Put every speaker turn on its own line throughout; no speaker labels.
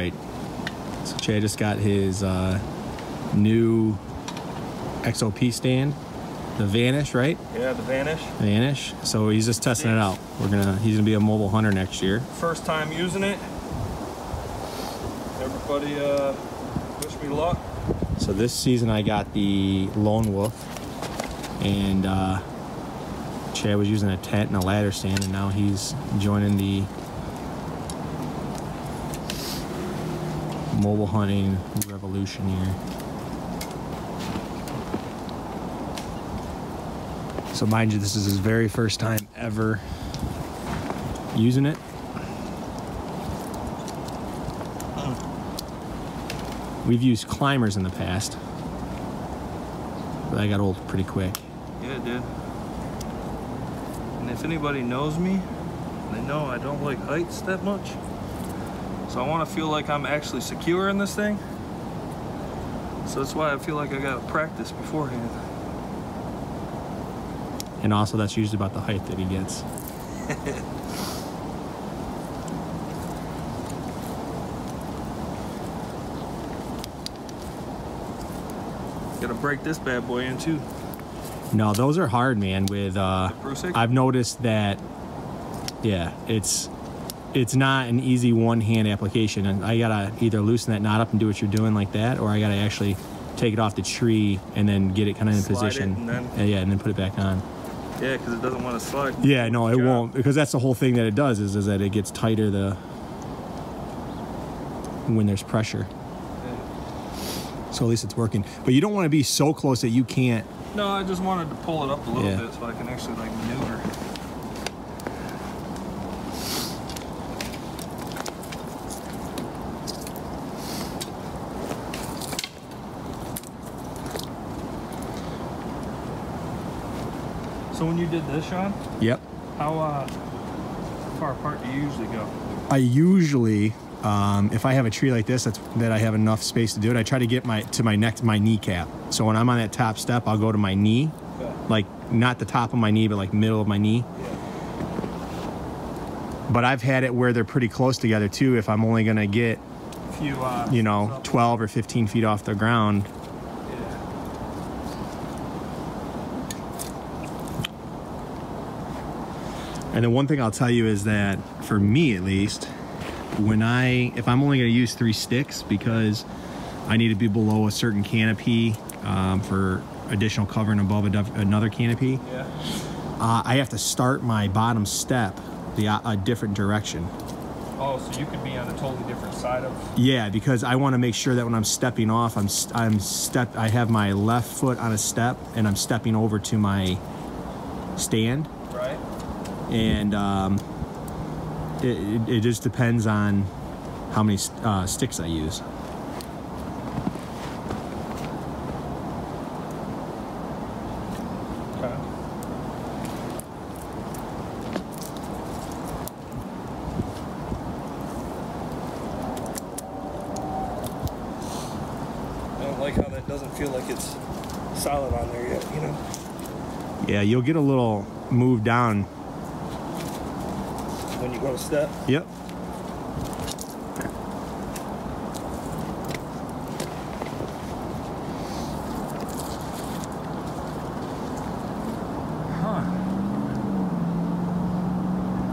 right. So Chad just got his new XOP stand, the Vanish, right?
Yeah, the Vanish.
Vanish. So he's just testing it out. He's gonna be a mobile hunter next year.
First time using it. Everybody, wish me luck.
So this season I got the Lone Wolf, and Chad was using a tent and a ladder stand, and now he's joining the mobile hunting revolution here. So mind you, this is his very first time ever using it. We've used climbers in the past, but I got old pretty quick.
Yeah, it did. And if anybody knows me, they know I don't like heights that much. So I want to feel like I'm actually secure in this thing. So that's why I feel like I gotta practice beforehand.
And also that's usually about the height that he gets.
Gotta break this bad boy in too.
No, those are hard, man. With I've noticed that, yeah, it's not an easy one-hand application, and I gotta either loosen that knot up and do what you're doing like that, or I gotta actually take it off the tree and then get it kind of in position.
And then,
yeah, and then put it back on.
Yeah, because it doesn't want to slide.
Yeah, no, it won't, because that's the whole thing that it does is that it gets tighter when there's pressure. So at least it's working. But you don't want to be so close that you can't.
No, I just wanted to pull it up a little bit so I can actually like maneuver. So when you did this, Sean?
Yep.
How far apart do you usually go?
I usually, if I have a tree like this that I have enough space to do it, I try to get to my kneecap. So when I'm on that top step, I'll go to my knee, like not the top of my knee, but like middle of my knee. Yeah. But I've had it where they're pretty close together too. If I'm only gonna get, you know, 12 or 15 feet off the ground. And then one thing I'll tell you is that, for me at least, if I'm only going to use 3 sticks because I need to be below a certain canopy for additional cover and above another canopy, I have to start my bottom step a different direction.
Oh, so you could be on a totally different side of...
Yeah, because I want to make sure that when I'm stepping off, I have my left foot on a step and I'm stepping over to my stand.
Right.
And it just depends on how many sticks I use.
Okay. I don't like how that doesn't feel like it's solid on there yet, you know?
Yeah, you'll get a little move down
when you go to step?
Yep.
Huh.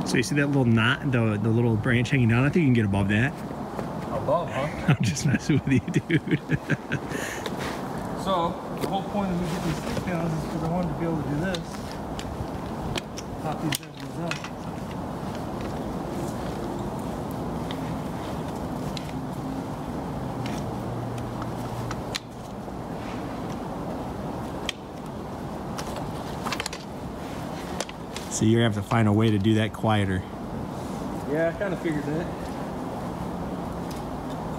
So you see that little knot, the little branch hanging down? I think you can get above that.
Above, huh?
I'm just messing with you, dude.
So, the whole point of me getting these stick downs is because I wanted to be able to do this. Pop these edges up.
So you're gonna have to find a way to do that quieter.
Yeah, I kind of figured that.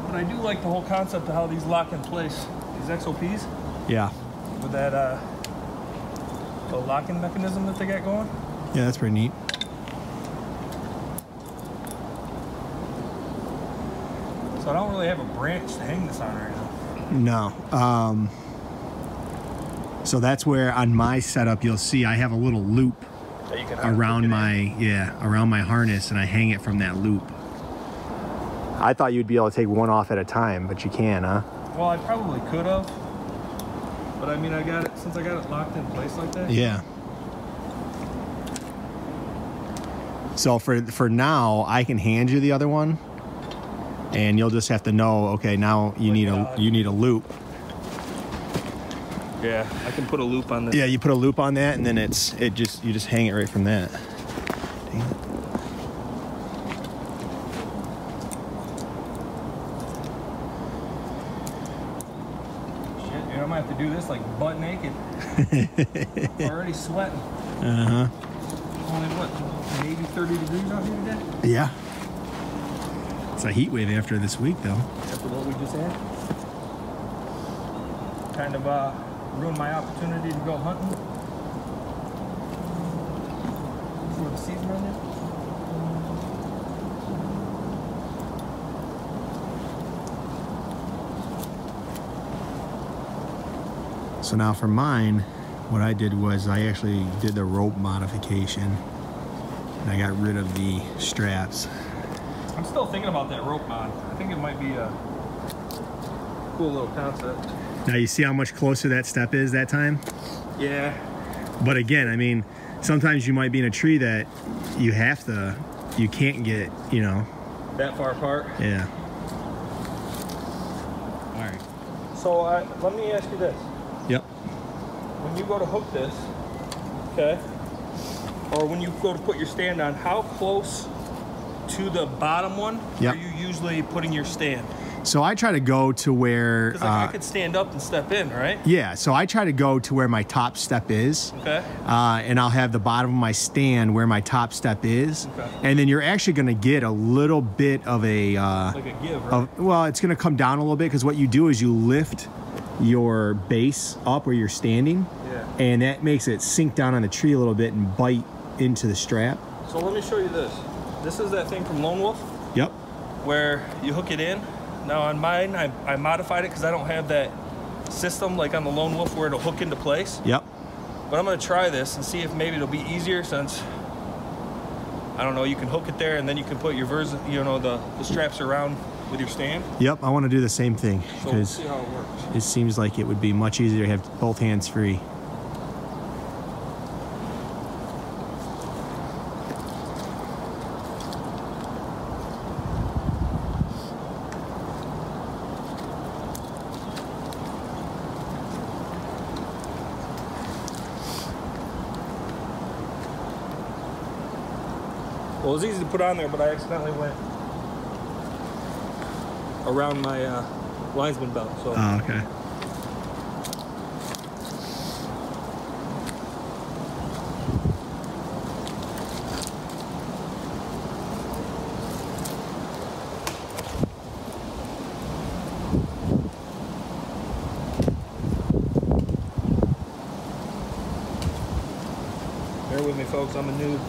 But I do like the whole concept of how these lock in place. These XOPs.
Yeah.
With that the locking mechanism that they got going.
Yeah, that's pretty neat.
So I don't really have a branch to hang this on right now.
No. So that's where on my setup you'll see I have a little loop around my harness, and I hang it from that loop. I thought you'd be able to take one off at a time, but you can, huh?
Well, I probably could have, but I mean, I got it, since I got it locked in place like that.
Yeah. So for now, I can hand you the other one, and you'll just have to know, okay, now you need a loop.
Yeah, I can put a loop on this.
Yeah, you put a loop on that, and then you just hang it right from that. Dang it.
Shit, dude, I'm gonna have to do this like butt naked. Already sweating.
Uh-huh.
Only what, maybe 30 degrees out here today?
Yeah. It's a heat wave after this week, though.
After what we just had. Kind of ruined my opportunity to go hunting before the season ended.
So now for mine, what I did was I actually did the rope modification, and I got rid of the straps.
I'm still thinking about that rope mod. I think it might be a cool little concept.
Now you see how much closer that step is that time?
Yeah.
But again, I mean, sometimes you might be in a tree that you can't get, you know.
That far apart?
Yeah. All right.
So let me ask you this.
Yep.
When you go to hook this, okay, or when you go to put your stand on, how close to the bottom one are you usually putting your stand?
So I try to go to where...
Because like, I could stand up and step in, right?
Yeah, so I try to go to where my top step is.
Okay.
And I'll have the bottom of my stand where my top step is.
Okay.
And then you're actually going to get a little bit of a...
like a give, right?
Well, it's going to come down a little bit because what you do is you lift your base up where you're standing.
Yeah.
And that makes it sink down on the tree a little bit and bite into the strap.
So let me show you this. This is that thing from Lone Wolf.
Yep.
Where you hook it in. Now on mine, I modified it because I don't have that system like on the Lone Wolf where it'll hook into place.
Yep.
But I'm gonna try this and see if maybe it'll be easier since, I don't know, you can hook it there and then you can put your the straps around with your stand.
Yep, I want to do the same thing
So we'll see how it works.
it seems like it would be much easier to have both hands free.
Well, it was easy to put on there, but I accidentally went around my linesman belt. So.
Oh, okay.
Bear with me, folks. I'm a noob.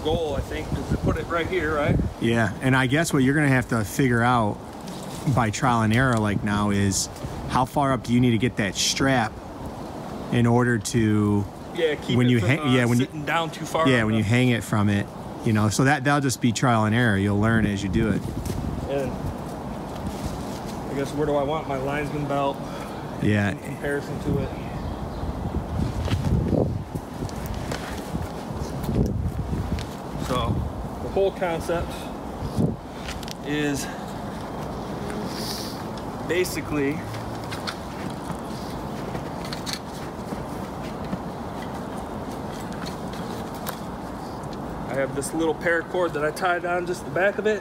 Goal, I think, is to put it right here, right?
Yeah, and I guess what you're gonna have to figure out by trial and error like now is how far up do you need to get that strap in order to
keep
when
it
you
from sitting down too far.
when you hang it from it, you know, so that'll just be trial and error. You'll learn as you do it.
And I guess where do I want my linesman belt?
Yeah.
In comparison to it. So the whole concept is basically I have this little paracord that I tied on just the back of it.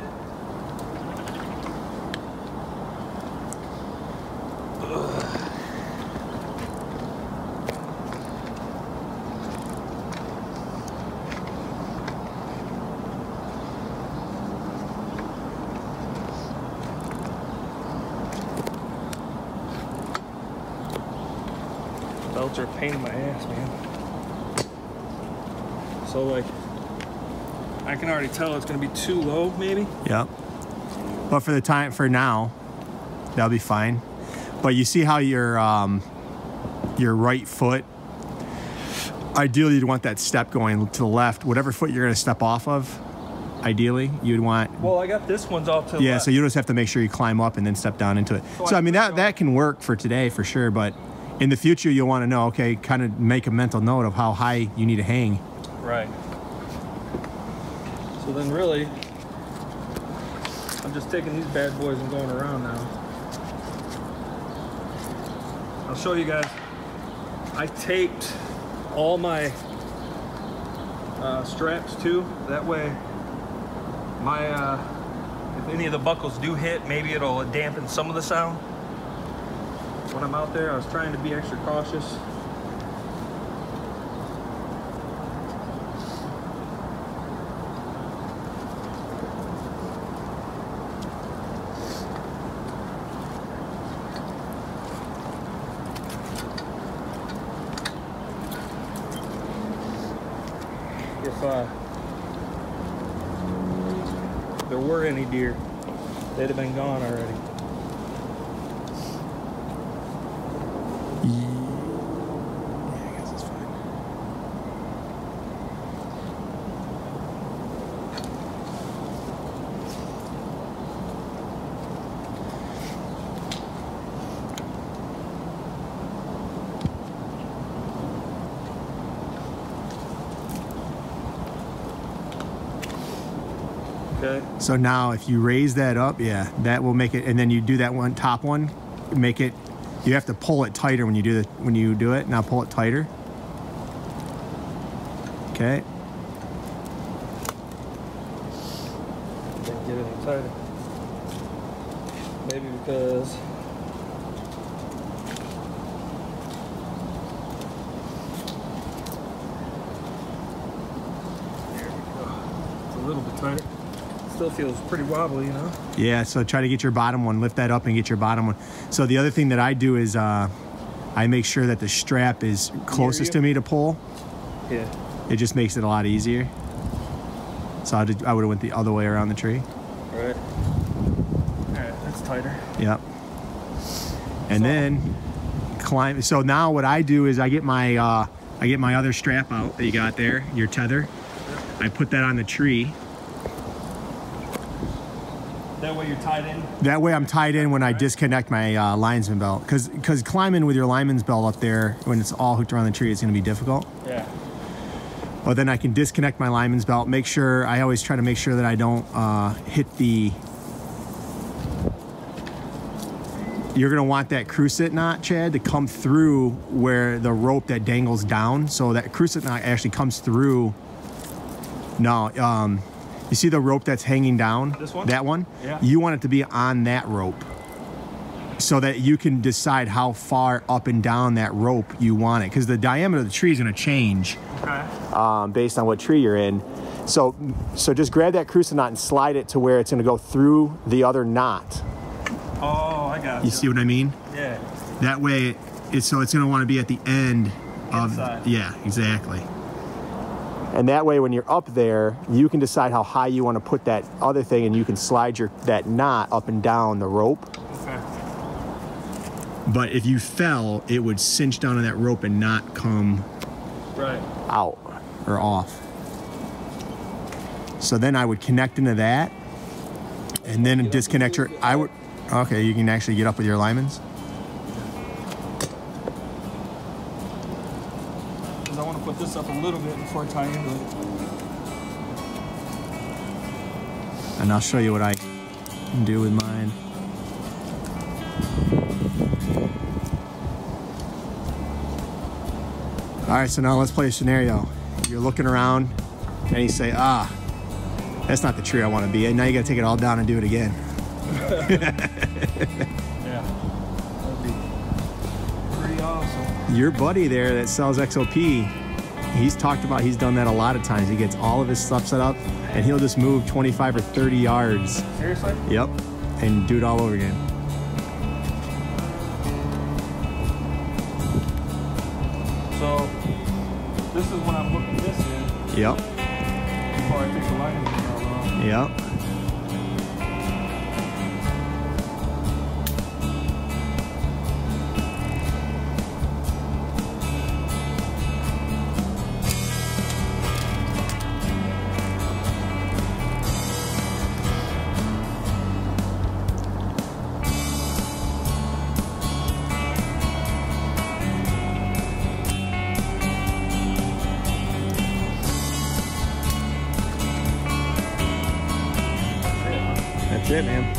Belts are a pain in my ass, man. So like, I can already tell it's gonna be too low, maybe.
Yep. But for now, that'll be fine. But you see how your right foot, ideally you'd want that step going to the left. Whatever foot you're going to step off of, ideally you'd want.
Well, I got this one's off to the left.
So you just have to make sure you climb up and then step down into it. So I mean that can work for today for sure, but in the future you'll want to know, okay, kind of make a mental note of how high you need to hang.
Right. So then really, I'm just taking these bad boys and going around now. I'll show you guys. I taped all my straps too. That way, if any of the buckles do hit, maybe it'll dampen some of the sound. When I'm out there, I was trying to be extra cautious. If there were any deer, they'd have been gone already.
Yeah, I guess it's fine.
Okay.
So now if you raise that up, yeah, that will make it, and then you do that one top one, make it, you have to pull it tighter when you do it. Now pull it tighter. Okay.
Can't get any tighter. Maybe because there we go. It's a little bit tighter. Still feels pretty wobbly, you know?
Yeah, so try to get your bottom one, lift that up and get your bottom one. So the other thing that I do is I make sure that the strap is closest to me to pull.
Yeah.
It just makes it a lot easier. So I would have went the other way around the tree.
Right. All right, that's tighter.
Yep. And then climb. So now what I do is I get my other strap out that you got there, your tether. I put that on the tree.
That way you're tied in?
That way I'm tied in when I disconnect my linesman belt. Because climbing with your lineman's belt up there, when it's all hooked around the tree, it's going to be difficult.
Yeah.
But then I can disconnect my lineman's belt, make sure, I always try to make sure that I don't hit the... You're going to want that cruciate knot, Chad, to come through where the rope that dangles down. So that cruciate knot actually comes through... No, you see the rope that's hanging down?
This one?
That one?
Yeah.
You want it to be on that rope so that you can decide how far up and down that rope you want it. Because the diameter of the tree is going to change based on what tree you're in. So just grab that cruciate knot and slide it to where it's going to go through the other knot.
Oh, I got it.
You see what I mean?
Yeah.
That way, it's going to want to be at the end of...
Inside.
Yeah, exactly. And that way, when you're up there, you can decide how high you want to put that other thing, and you can slide that knot up and down the rope.
Okay.
But if you fell, it would cinch down on that rope and not come out or off. So then I would connect into that, and then disconnect your... Okay, you can actually get up with your lineman's.
I want to put this up a little bit before I tie into it.
And I'll show you what I can do with mine. All right, so now let's play a scenario. You're looking around and you say, that's not the tree I want to be in. Now you got to take it all down and do it again.
Yeah, that'd be pretty awesome.
Your buddy there that sells XOP, he's talked about, he's done that a lot of times. He gets all of his stuff set up and he'll just move 25 or 30 yards.
Seriously?
Yep, and do it all over again.
So, this is when I'm hooking this in.
Yep.
Before I take the lineman belt off.
Yep. That's it, man.